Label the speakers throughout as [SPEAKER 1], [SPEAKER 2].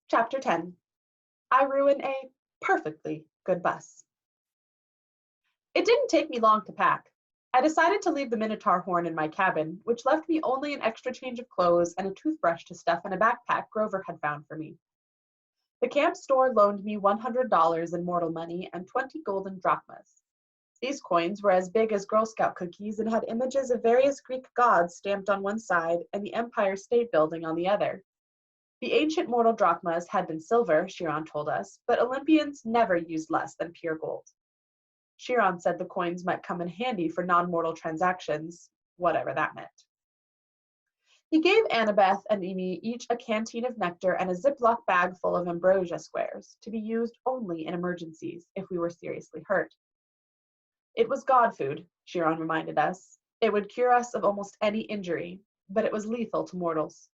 [SPEAKER 1] Chapter 10. I Ruin a Perfectly Good Bus. It didn't take me long to pack. I decided to leave the Minotaur horn in my cabin, which left me only an extra change of clothes and a toothbrush to stuff in a backpack Grover had found for me. The camp store loaned me $100 in mortal money and 20 golden drachmas. These coins were as big as Girl Scout cookies and had images of various Greek gods stamped on one side and the Empire State Building on the other. The ancient mortal drachmas had been silver, Chiron told us, but Olympians never used less than pure gold. Chiron said the coins might come in handy for non-mortal transactions, whatever that meant. He gave Annabeth and me each a canteen of nectar and a Ziploc bag full of ambrosia squares, to be used only in emergencies, if we were seriously hurt. It was god food, Chiron reminded us. It would cure us of almost any injury, but it was lethal to mortals.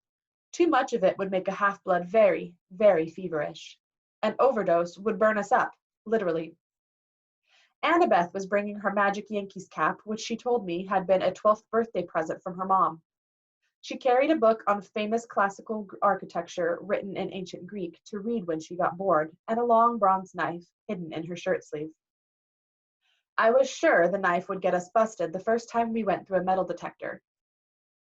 [SPEAKER 1] Too much of it would make a half-blood very, very feverish. An overdose would burn us up, literally. Annabeth was bringing her magic Yankees cap, which she told me had been a 12th birthday present from her mom. She carried a book on famous classical architecture written in ancient Greek to read when she got bored, and a long bronze knife hidden in her shirt sleeve. I was sure the knife would get us busted the first time we went through a metal detector.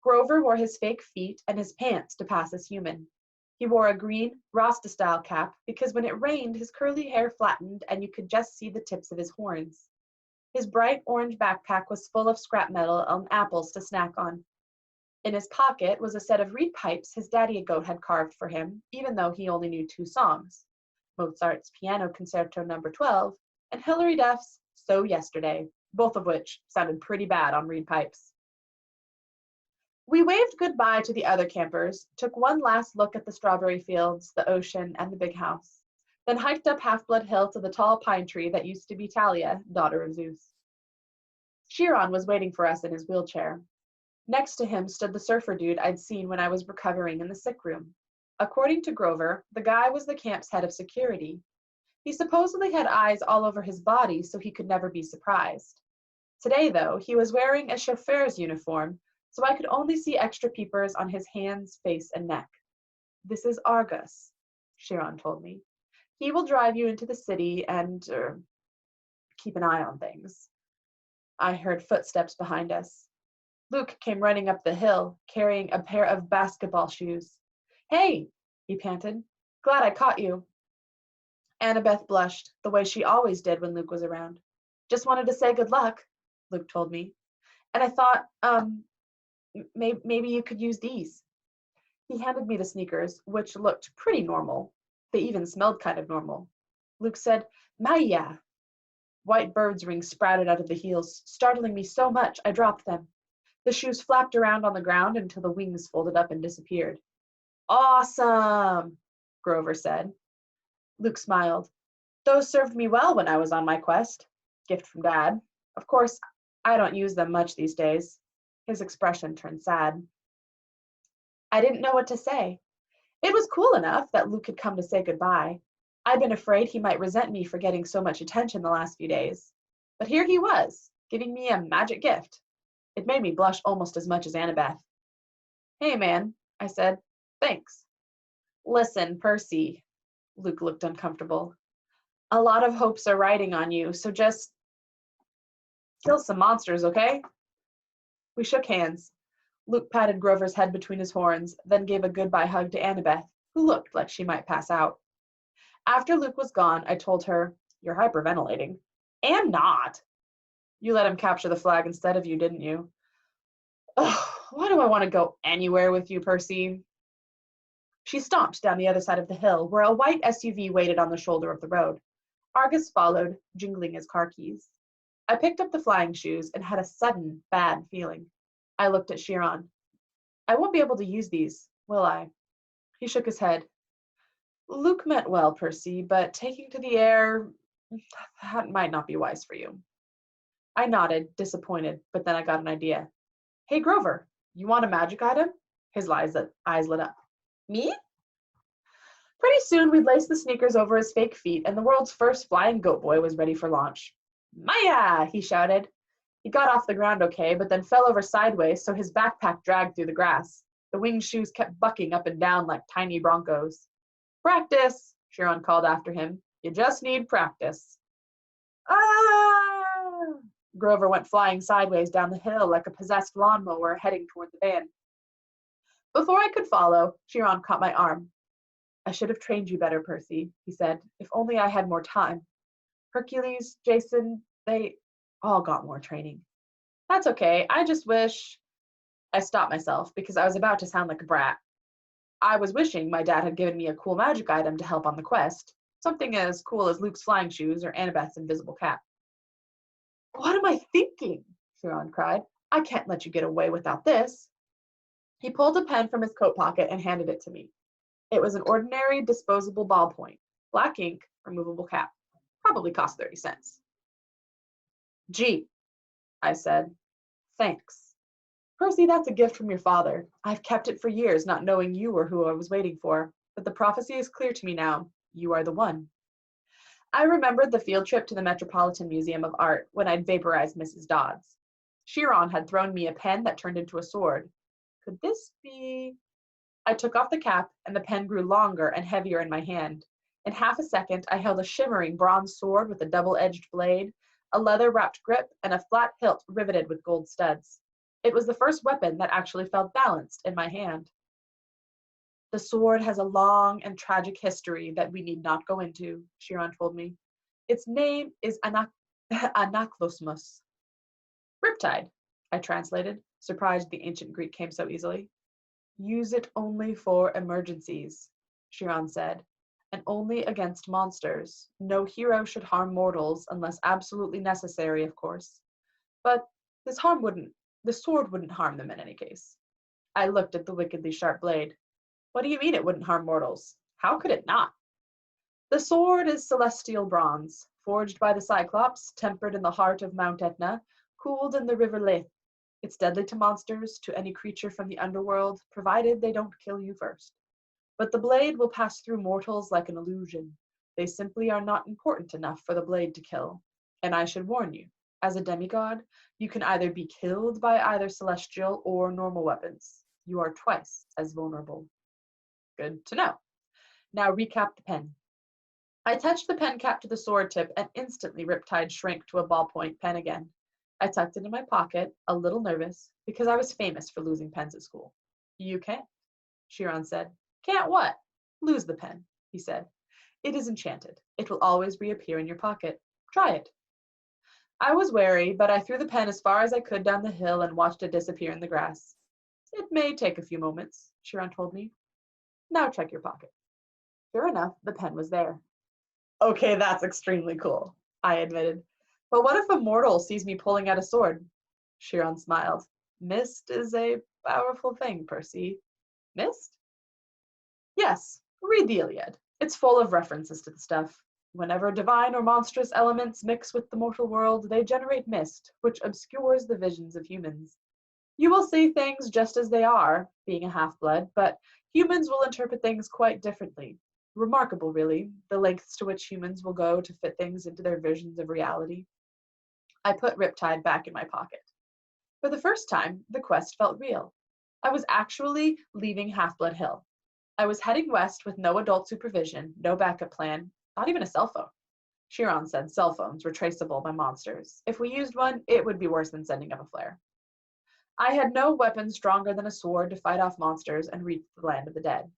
[SPEAKER 1] Grover wore his fake feet and his pants to pass as human. He wore a green Rasta-style cap because when it rained, his curly hair flattened and you could just see the tips of his horns. His bright orange backpack was full of scrap metal and apples to snack on. In his pocket was a set of reed pipes his daddy goat had carved for him, even though he only knew 2 songs, Mozart's Piano Concerto No. 12 and Hilary Duff's So Yesterday, both of which sounded pretty bad on reed pipes. We waved goodbye to the other campers, took one last look at the strawberry fields, the ocean, and the big house, then hiked up Half-Blood Hill to the tall pine tree that used to be Talia, daughter of Zeus. Chiron was waiting for us in his wheelchair. Next to him stood the surfer dude I'd seen when I was recovering in the sick room. According to Grover, the guy was the camp's head of security. He supposedly had eyes all over his body so he could never be surprised. Today, though, he was wearing a chauffeur's uniform, so I could only see extra peepers on his hands, face, and neck. This is Argus, Chiron told me. He will drive you into the city and keep an eye on things. I heard footsteps behind us. Luke came running up the hill, carrying a pair of basketball shoes. Hey, he panted. Glad I caught you. Annabeth blushed, the way she always did when Luke was around. Just wanted to say good luck, Luke told me. And I thought, maybe you could use these. He handed me the sneakers, which looked pretty normal. They even smelled kind of normal. Luke said, Maya. White birds' rings sprouted out of the heels, startling me so much I dropped them. The shoes flapped around on the ground until the wings folded up and disappeared. Awesome, Grover said. Luke smiled. Those served me well when I was on my quest. Gift from Dad. Of course, I don't use them much these days. His expression turned sad. I didn't know what to say. It was cool enough that Luke had come to say goodbye. I'd been afraid he might resent me for getting so much attention the last few days. But here he was, giving me a magic gift. It made me blush almost as much as Annabeth. Hey, man, I said. Thanks. Listen, Percy. Luke looked uncomfortable. A lot of hopes are riding on you, so just kill some monsters, okay? We shook hands. Luke patted Grover's head between his horns, then gave a goodbye hug to Annabeth, who looked like she might pass out. After Luke was gone, I told her, You're hyperventilating. Am not. You let him capture the flag instead of you, didn't you? Ugh, why do I want to go anywhere with you, Percy? She stomped down the other side of the hill, where a white SUV waited on the shoulder of the road. Argus followed, jingling his car keys. I picked up the flying shoes and had a sudden bad feeling. I looked at Chiron. I won't be able to use these, will I? He shook his head. Luke meant well, Percy, but taking to the air, that might not be wise for you. I nodded, disappointed, but then I got an idea. Hey, Grover, you want a magic item? His eyes lit up. Me? Pretty soon we'd lace the sneakers over his fake feet and the world's first flying goat boy was ready for launch. Maya! He shouted. He got off the ground okay, but then fell over sideways so his backpack dragged through the grass. The winged shoes kept bucking up and down like tiny broncos. Practice, Chiron called after him. You just need practice. Ah! Grover went flying sideways down the hill like a possessed lawnmower heading toward the van. Before I could follow, Chiron caught my arm. I should have trained you better, Percy, he said. If only I had more time. Hercules, Jason, they all got more training. That's okay. I just wish. I stopped myself because I was about to sound like a brat. I was wishing my dad had given me a cool magic item to help on the quest, something as cool as Luke's flying shoes or Annabeth's invisible cap. What am I thinking? Chiron cried. I can't let you get away without this. He pulled a pen from his coat pocket and handed it to me. It was an ordinary disposable ballpoint, black ink, removable cap. Probably cost 30 cents. Gee, I said. Thanks. Percy, that's a gift from your father. I've kept it for years, not knowing you were who I was waiting for. But the prophecy is clear to me now. You are the one. I remembered the field trip to the Metropolitan Museum of Art when I'd vaporized Mrs. Dodds. Chiron had thrown me a pen that turned into a sword. Could this be? I took off the cap, and the pen grew longer and heavier in my hand. In half a second, I held a shimmering bronze sword with a double-edged blade, a leather-wrapped grip, and a flat hilt riveted with gold studs. It was the first weapon that actually felt balanced in my hand. The sword has a long and tragic history that we need not go into, Chiron told me. Its name is Anaklosmus. Riptide, I translated, surprised the ancient Greek came so easily. Use it only for emergencies, Chiron said, and only against monsters. No hero should harm mortals unless absolutely necessary, of course. But the sword wouldn't harm them in any case. I looked at the wickedly sharp blade. What do you mean it wouldn't harm mortals? How could it not? The sword is celestial bronze, forged by the Cyclops, tempered in the heart of Mount Etna, cooled in the river Lethe. It's deadly to monsters, to any creature from the underworld, provided they don't kill you first. But the blade will pass through mortals like an illusion. They simply are not important enough for the blade to kill. And I should warn you, as a demigod, you can either be killed by either celestial or normal weapons. You are twice as vulnerable. Good to know. Now recap the pen. I touched the pen cap to the sword tip and instantly Riptide shrank to a ballpoint pen again. I tucked it in my pocket, a little nervous, because I was famous for losing pens at school. You can't, Chiron said. Can't what? Lose the pen, he said. It is enchanted. It will always reappear in your pocket. Try it. I was wary, but I threw the pen as far as I could down the hill and watched it disappear in the grass. It may take a few moments, Chiron told me. Now check your pocket. Sure enough, the pen was there. Okay, that's extremely cool, I admitted. But what if a mortal sees me pulling out a sword? Chiron smiled. Mist is a powerful thing, Percy. Mist? Yes, read the Iliad. It's full of references to the stuff. Whenever divine or monstrous elements mix with the mortal world, they generate mist, which obscures the visions of humans. You will see things just as they are, being a half-blood, but humans will interpret things quite differently. Remarkable, really, the lengths to which humans will go to fit things into their visions of reality. I put Riptide back in my pocket. For the first time, the quest felt real. I was actually leaving Half-Blood Hill. I was heading west with no adult supervision, no backup plan, not even a cell phone. Chiron said cell phones were traceable by monsters. If we used one, it would be worse than sending up a flare. I had no weapon stronger than a sword to fight off monsters and reach the land of the dead.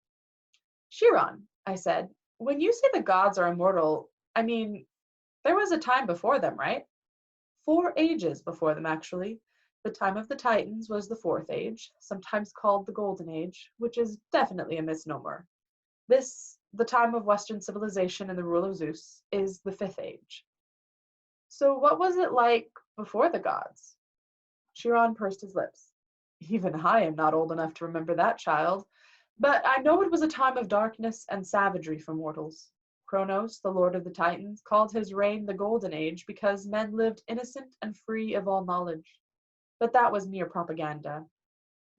[SPEAKER 1] Chiron, I said, when you say the gods are immortal, I mean, there was a time before them, right? 4 ages before them, actually. The time of the Titans was the 4th age, sometimes called the Golden Age, which is definitely a misnomer. This, the time of Western civilization and the rule of Zeus, is the 5th age. So what was it like before the gods? Chiron pursed his lips. Even I am not old enough to remember that, child. But I know it was a time of darkness and savagery for mortals. Kronos, the lord of the Titans, called his reign the Golden Age because men lived innocent and free of all knowledge. But that was mere propaganda.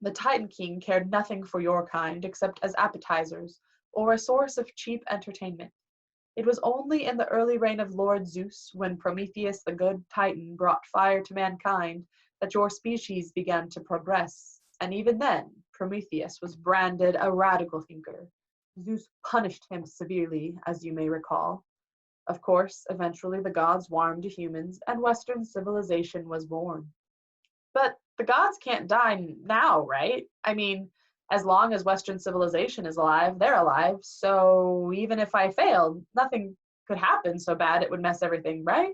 [SPEAKER 1] The Titan King cared nothing for your kind except as appetizers or a source of cheap entertainment. It was only in the early reign of Lord Zeus, when Prometheus the good Titan brought fire to mankind, that your species began to progress, and even then, Prometheus was branded a radical thinker. Zeus punished him severely, as you may recall. Of course, eventually the gods warmed to humans and Western civilization was born. But the gods can't die now, right? I mean, as long as Western civilization is alive, they're alive. So even if I failed, nothing could happen so bad it would mess everything, right?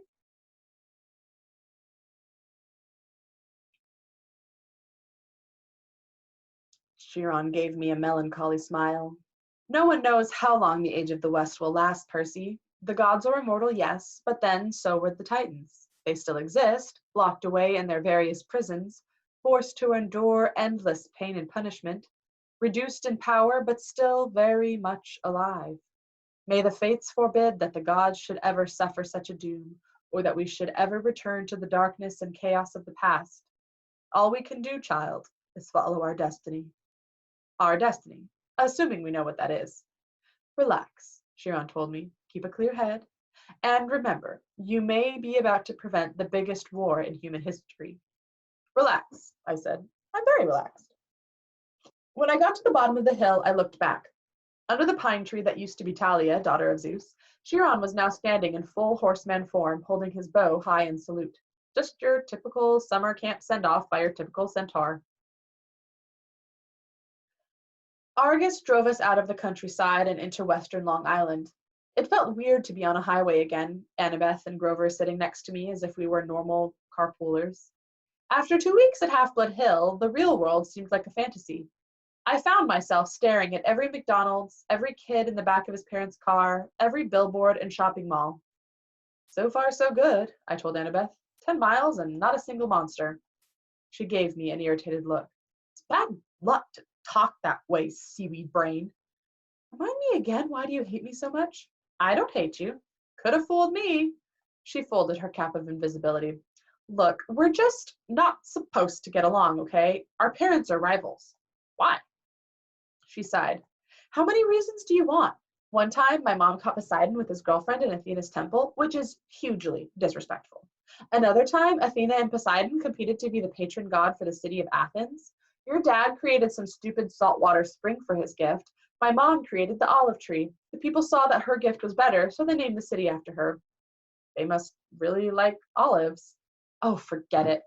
[SPEAKER 1] Chiron gave me a melancholy smile. No one knows how long the Age of the West will last, Percy. The gods are immortal, yes, but then so were the Titans. They still exist, locked away in their various prisons, forced to endure endless pain and punishment, reduced in power, but still very much alive. May the fates forbid that the gods should ever suffer such a doom, or that we should ever return to the darkness and chaos of the past. All we can do, child, is follow our destiny. Our destiny, assuming we know what that is. Relax, Chiron told me. Keep a clear head. And remember, you may be about to prevent the biggest war in human history. Relax, I said. I'm very relaxed. When I got to the bottom of the hill, I looked back. Under the pine tree that used to be Talia, daughter of Zeus, Chiron was now standing in full horseman form, holding his bow high in salute. Just your typical summer camp send-off by your typical centaur. Argus drove us out of the countryside and into western Long Island. It felt weird to be on a highway again, Annabeth and Grover sitting next to me as if we were normal carpoolers. After 2 weeks at Half-Blood Hill, the real world seemed like a fantasy. I found myself staring at every McDonald's, every kid in the back of his parents' car, every billboard and shopping mall. So far, so good, I told Annabeth. 10 miles and not a single monster. She gave me an irritated look. It's bad luck to talk that way, seaweed brain. Remind me again, why do you hate me so much? I don't hate you. Could have fooled me. She folded her cap of invisibility. Look, we're just not supposed to get along, okay? Our parents are rivals. Why? She sighed. How many reasons do you want? One time, my mom caught Poseidon with his girlfriend in Athena's temple, which is hugely disrespectful. Another time, Athena and Poseidon competed to be the patron god for the city of Athens. Your dad created some stupid saltwater spring for his gift. My mom created the olive tree. The people saw that her gift was better, so they named the city after her. They must really like olives. Oh, forget it.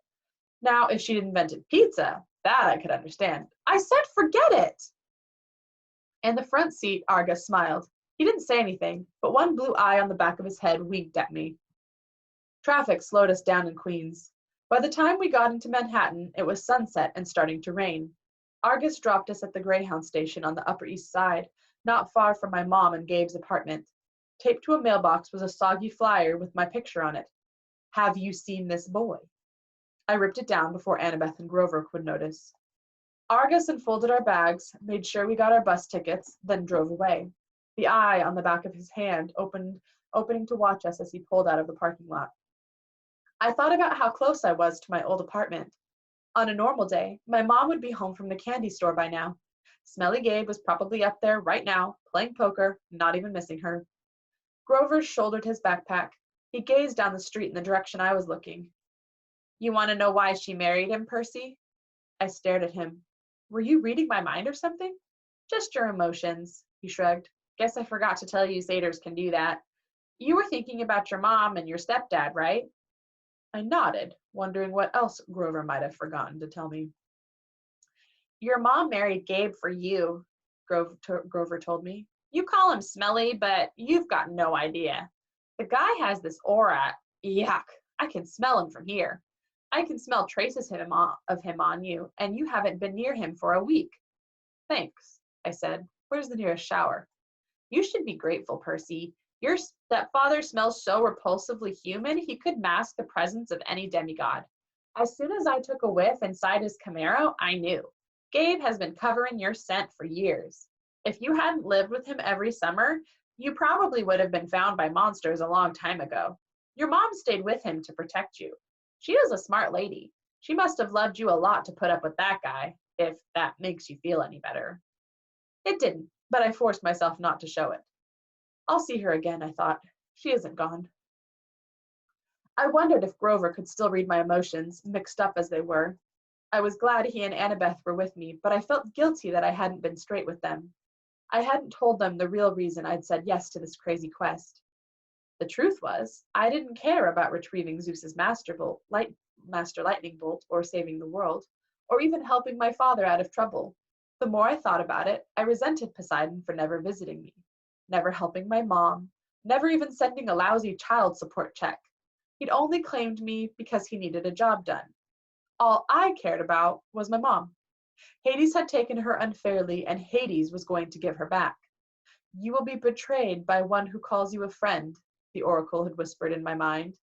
[SPEAKER 1] Now, if she'd invented pizza, that I could understand. I said forget it! In the front seat, Argus smiled. He didn't say anything, but one blue eye on the back of his head winked at me. Traffic slowed us down in Queens. By the time we got into Manhattan, it was sunset and starting to rain. Argus dropped us at the Greyhound station on the Upper East Side, not far from my mom and Gabe's apartment. Taped to a mailbox was a soggy flyer with my picture on it. Have you seen this boy? I ripped it down before Annabeth and Grover could notice. Argus unfolded our bags, made sure we got our bus tickets, then drove away. The eye on the back of his hand opening to watch us as he pulled out of the parking lot. I thought about how close I was to my old apartment. On a normal day, my mom would be home from the candy store by now. Smelly Gabe was probably up there right now, playing poker, not even missing her. Grover shouldered his backpack. He gazed down the street in the direction I was looking. You want to know why she married him, Percy? I stared at him. Were you reading my mind or something? Just your emotions, he shrugged. Guess I forgot to tell you satyrs can do that. You were thinking about your mom and your stepdad, right? I nodded, wondering what else Grover might have forgotten to tell me. Your mom married Gabe for you, Grover told me. You call him smelly, but you've got no idea. The guy has this aura. Yuck, I can smell him from here. I can smell traces of him on you, and you haven't been near him for a week. Thanks, I said. Where's the nearest shower? You should be grateful, Percy. Your stepfather smells so repulsively human, he could mask the presence of any demigod. As soon as I took a whiff inside his Camaro, I knew. Gabe has been covering your scent for years. If you hadn't lived with him every summer, you probably would have been found by monsters a long time ago. Your mom stayed with him to protect you. She is a smart lady. She must have loved you a lot to put up with that guy, if that makes you feel any better. It didn't, but I forced myself not to show it. I'll see her again, I thought. She isn't gone. I wondered if Grover could still read my emotions, mixed up as they were. I was glad he and Annabeth were with me, but I felt guilty that I hadn't been straight with them. I hadn't told them the real reason I'd said yes to this crazy quest. The truth was, I didn't care about retrieving Zeus's master lightning bolt, or saving the world, or even helping my father out of trouble. The more I thought about it, I resented Poseidon for never visiting me, never helping my mom, never even sending a lousy child support check. He'd only claimed me because he needed a job done. All I cared about was my mom. Hades had taken her unfairly, and Hades was going to give her back. You will be betrayed by one who calls you a friend, the oracle had whispered in my mind.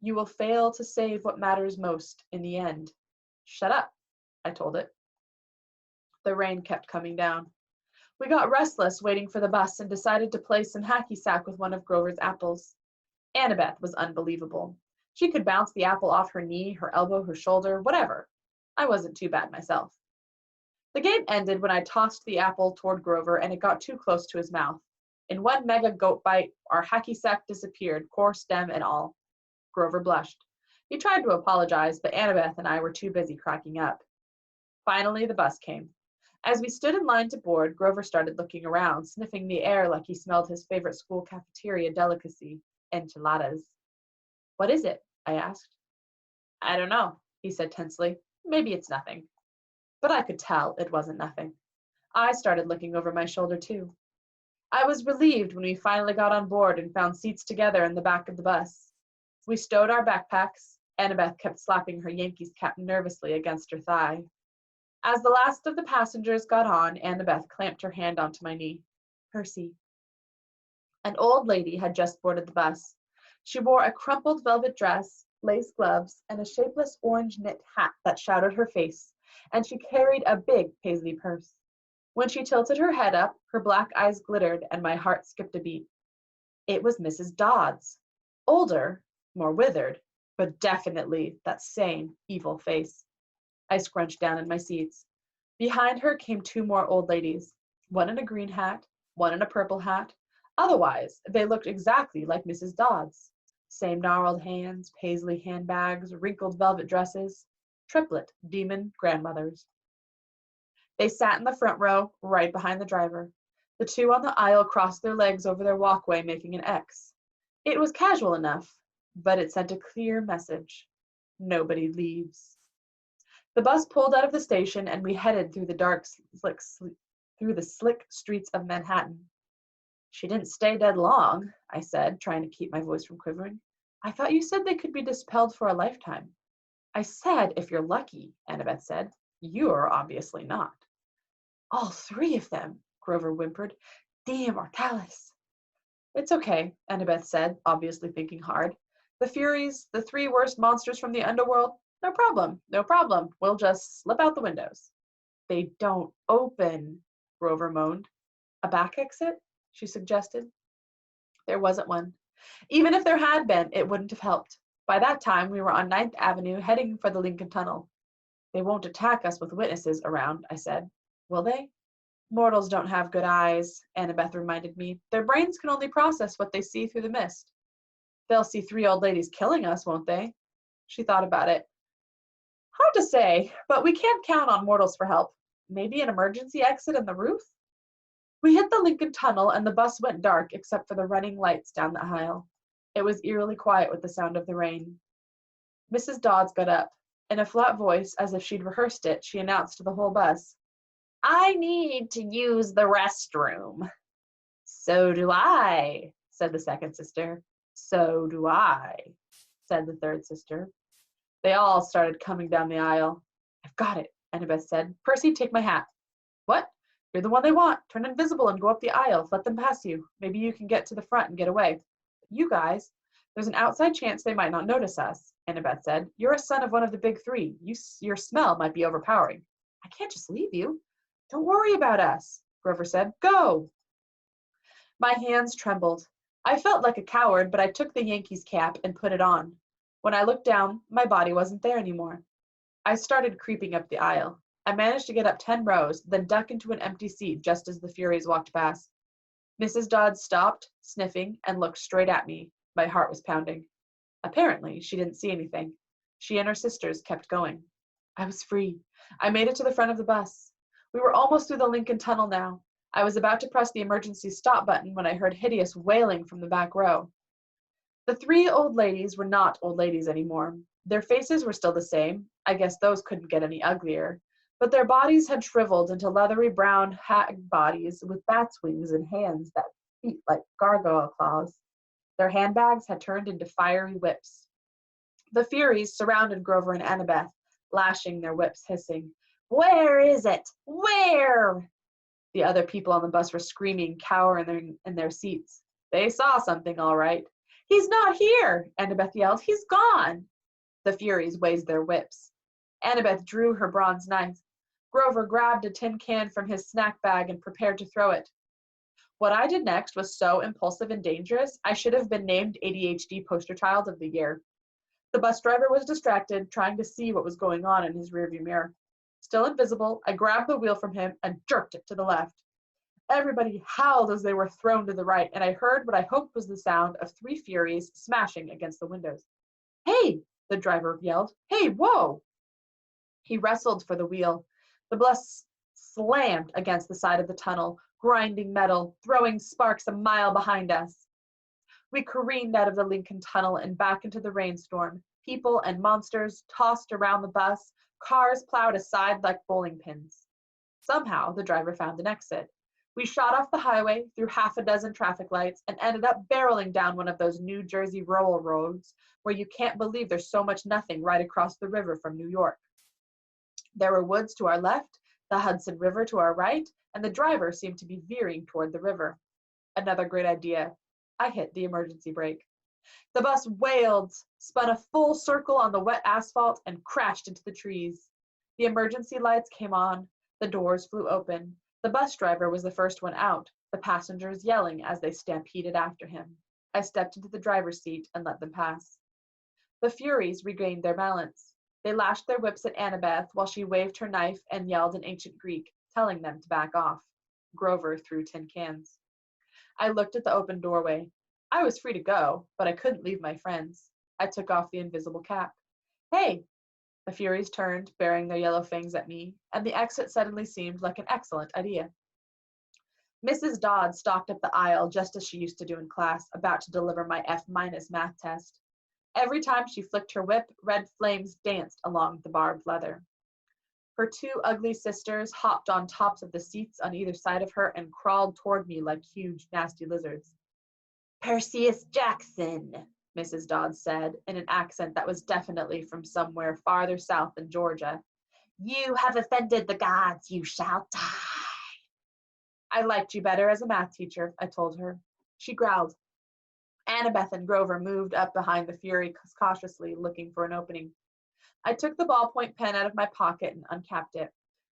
[SPEAKER 1] You will fail to save what matters most in the end. Shut up, I told it. The rain kept coming down. We got restless waiting for the bus and decided to play some hacky sack with one of Grover's apples. Annabeth was unbelievable. She could bounce the apple off her knee, her elbow, her shoulder, whatever. I wasn't too bad myself. The game ended when I tossed the apple toward Grover and it got too close to his mouth. In one mega goat bite, our hacky sack disappeared, core, stem, and all. Grover blushed. He tried to apologize, but Annabeth and I were too busy cracking up. Finally, the bus came. As we stood in line to board, Grover started looking around, sniffing the air like he smelled his favorite school cafeteria delicacy, enchiladas. What is it? I asked. I don't know, he said tensely. Maybe it's nothing. But I could tell it wasn't nothing. I started looking over my shoulder too. I was relieved when we finally got on board and found seats together in the back of the bus. We stowed our backpacks. Annabeth kept slapping her Yankees cap nervously against her thigh. As the last of the passengers got on, Annabeth clamped her hand onto my knee. Percy. An old lady had just boarded the bus. She wore a crumpled velvet dress, lace gloves, and a shapeless orange knit hat that shadowed her face, and she carried a big Paisley purse. When she tilted her head up, her black eyes glittered, and my heart skipped a beat. It was Mrs. Dodds. Older, more withered, but definitely that same evil face. I scrunched down in my seats. Behind her came two more old ladies, one in a green hat, one in a purple hat. Otherwise, they looked exactly like Mrs. Dodds. Same gnarled hands, Paisley handbags, wrinkled velvet dresses, triplet demon grandmothers. They sat in the front row, right behind the driver. The two on the aisle crossed their legs over their walkway, making an X. It was casual enough, but it sent a clear message. Nobody leaves. The bus pulled out of the station, and we headed through the slick streets of Manhattan. She didn't stay dead long, I said, trying to keep my voice from quivering. I thought you said they could be dispelled for a lifetime. I said, if you're lucky, Annabeth said. You're obviously not. All three of them, Grover whimpered. The Immortalis. It's okay, Annabeth said, obviously thinking hard. The Furies, the three worst monsters from the underworld, no problem, no problem. We'll just slip out the windows. They don't open, Grover moaned. A back exit? She suggested. There wasn't one. Even if there had been, it wouldn't have helped. By that time, we were on 9th Avenue, heading for the Lincoln Tunnel. They won't attack us with witnesses around, I said. Will they? Mortals don't have good eyes, Annabeth reminded me. Their brains can only process what they see through the mist. They'll see three old ladies killing us, won't they? She thought about it. Hard to say, but we can't count on mortals for help. Maybe an emergency exit in the roof? We hit the Lincoln Tunnel and the bus went dark except for the running lights down the aisle. It was eerily quiet with the sound of the rain. Mrs. Dodds got up. In a flat voice, as if she'd rehearsed it, she announced to the whole bus, I need to use the restroom. So do I, said the second sister. So do I, said the third sister. They all started coming down the aisle. I've got it, Annabeth said. Percy, take my hat. What? You're the one they want. Turn invisible and go up the aisle. Let them pass you. Maybe you can get to the front and get away. You guys, there's an outside chance they might not notice us, Annabeth said. You're a son of one of the big three. Your smell might be overpowering. I can't just leave you. Don't worry about us, Grover said. Go. My hands trembled. I felt like a coward, but I took the Yankees cap and put it on. When I looked down, my body wasn't there anymore. I started creeping up the aisle. I managed to get up 10 rows, then duck into an empty seat just as the Furies walked past. Mrs. Dodds stopped, sniffing, and looked straight at me. My heart was pounding. Apparently, she didn't see anything. She and her sisters kept going. I was free. I made it to the front of the bus. We were almost through the Lincoln Tunnel now. I was about to press the emergency stop button when I heard hideous wailing from the back row. The three old ladies were not old ladies anymore. Their faces were still the same. I guess those couldn't get any uglier. But their bodies had shriveled into leathery brown hag bodies with bats' wings and hands that beat like gargoyle claws. Their handbags had turned into fiery whips. The Furies surrounded Grover and Annabeth, lashing their whips, hissing, "Where is it? Where?" The other people on the bus were screaming, cowering in their seats. They saw something, all right. "He's not here!" Annabeth yelled. "He's gone!" The Furies waved their whips. Annabeth drew her bronze knife. Grover grabbed a tin can from his snack bag and prepared to throw it. What I did next was so impulsive and dangerous, I should have been named ADHD Poster Child of the Year. The bus driver was distracted, trying to see what was going on in his rearview mirror. Still invisible, I grabbed the wheel from him and jerked it to the left. Everybody howled as they were thrown to the right, and I heard what I hoped was the sound of three Furies smashing against the windows. "Hey!" the driver yelled. "Hey, whoa!" He wrestled for the wheel. The bus slammed against the side of the tunnel, grinding metal, throwing sparks a mile behind us. We careened out of the Lincoln Tunnel and back into the rainstorm. People and monsters tossed around the bus, cars plowed aside like bowling pins. Somehow, the driver found an exit. We shot off the highway through half a dozen traffic lights and ended up barreling down one of those New Jersey rural roads where you can't believe there's so much nothing right across the river from New York. There were woods to our left, the Hudson River to our right, and the driver seemed to be veering toward the river. Another great idea. I hit the emergency brake. The bus wailed, spun a full circle on the wet asphalt, and crashed into the trees. The emergency lights came on. The doors flew open. The bus driver was the first one out, the passengers yelling as they stampeded after him. I stepped into the driver's seat and let them pass. The Furies regained their balance. They lashed their whips at Annabeth while she waved her knife and yelled in ancient Greek, telling them to back off. Grover threw tin cans. I looked at the open doorway. I was free to go, but I couldn't leave my friends. I took off the invisible cap. "Hey!" The Furies turned, baring their yellow fangs at me, and the exit suddenly seemed like an excellent idea. Mrs. Dodd stalked up the aisle just as she used to do in class, about to deliver my F- math test. Every time she flicked her whip, red flames danced along the barbed leather. Her two ugly sisters hopped on tops of the seats on either side of her and crawled toward me like huge, nasty lizards. "Perseus Jackson," Mrs. Dodd said, in an accent that was definitely from somewhere farther south than Georgia. "You have offended the gods. You shall die." "I liked you better as a math teacher," I told her. She growled. Annabeth and Grover moved up behind the Fury cautiously, looking for an opening. I took the ballpoint pen out of my pocket and uncapped it.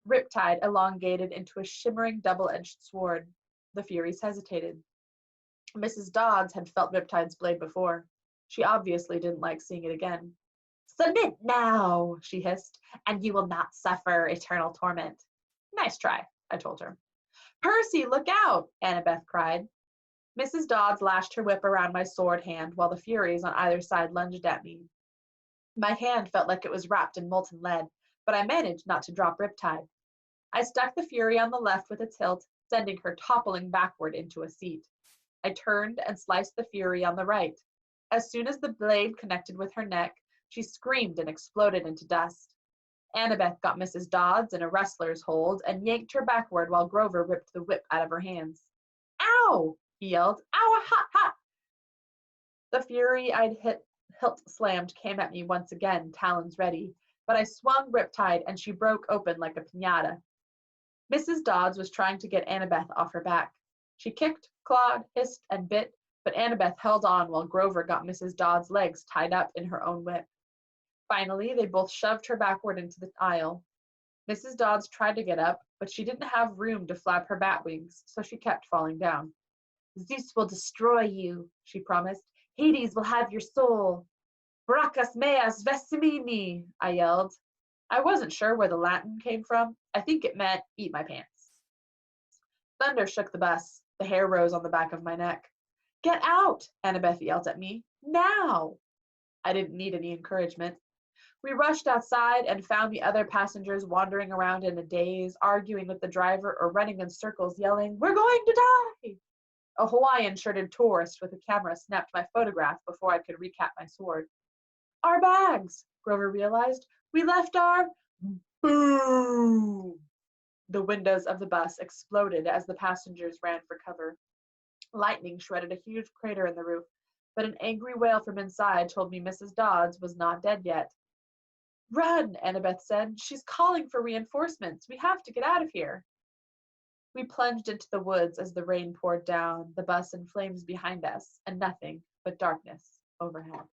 [SPEAKER 1] Riptide elongated into a shimmering double-edged sword. The Furies hesitated. Mrs. Dodds had felt Riptide's blade before. She obviously didn't like seeing it again. "Submit now," she hissed, "and you will not suffer eternal torment." "Nice try," I told her. "Percy, look out!" Annabeth cried. Mrs. Dodds lashed her whip around my sword hand while the Furies on either side lunged at me. My hand felt like it was wrapped in molten lead, but I managed not to drop Riptide. I stuck the Fury on the left with a tilt, sending her toppling backward into a seat. I turned and sliced the Fury on the right. As soon as the blade connected with her neck, she screamed and exploded into dust. Annabeth got Mrs. Dodds in a wrestler's hold and yanked her backward while Grover ripped the whip out of her hands. "Ow!" he yelled. "Ow, ha, ha!" The Fury I'd hilt slammed came at me once again, talons ready, but I swung Riptide and she broke open like a piñata. Mrs. Dodds was trying to get Annabeth off her back. She kicked, clawed, hissed, and bit, but Annabeth held on while Grover got Mrs. Dodds' legs tied up in her own whip. Finally, they both shoved her backward into the aisle. Mrs. Dodds tried to get up, but she didn't have room to flap her bat wings, so she kept falling down. "Zeus will destroy you," she promised. "Hades will have your soul." "Brachas meas vestimini," I yelled. I wasn't sure where the Latin came from. I think it meant eat my pants. Thunder shook the bus. The hair rose on the back of my neck. "Get out!" Annabeth yelled at me. "Now!" I didn't need any encouragement. We rushed outside and found the other passengers wandering around in a daze, arguing with the driver or running in circles, yelling, "We're going to die!" A Hawaiian-shirted tourist with a camera snapped my photograph before I could recap my sword. "Our bags," Grover realized. "We left our—" Boom! The windows of the bus exploded as the passengers ran for cover. Lightning shredded a huge crater in the roof, but an angry wail from inside told me Mrs. Dodds was not dead yet. "Run," Annabeth said. "She's calling for reinforcements. We have to get out of here." We plunged into the woods as the rain poured down, the bus in flames behind us, and nothing but darkness overhead.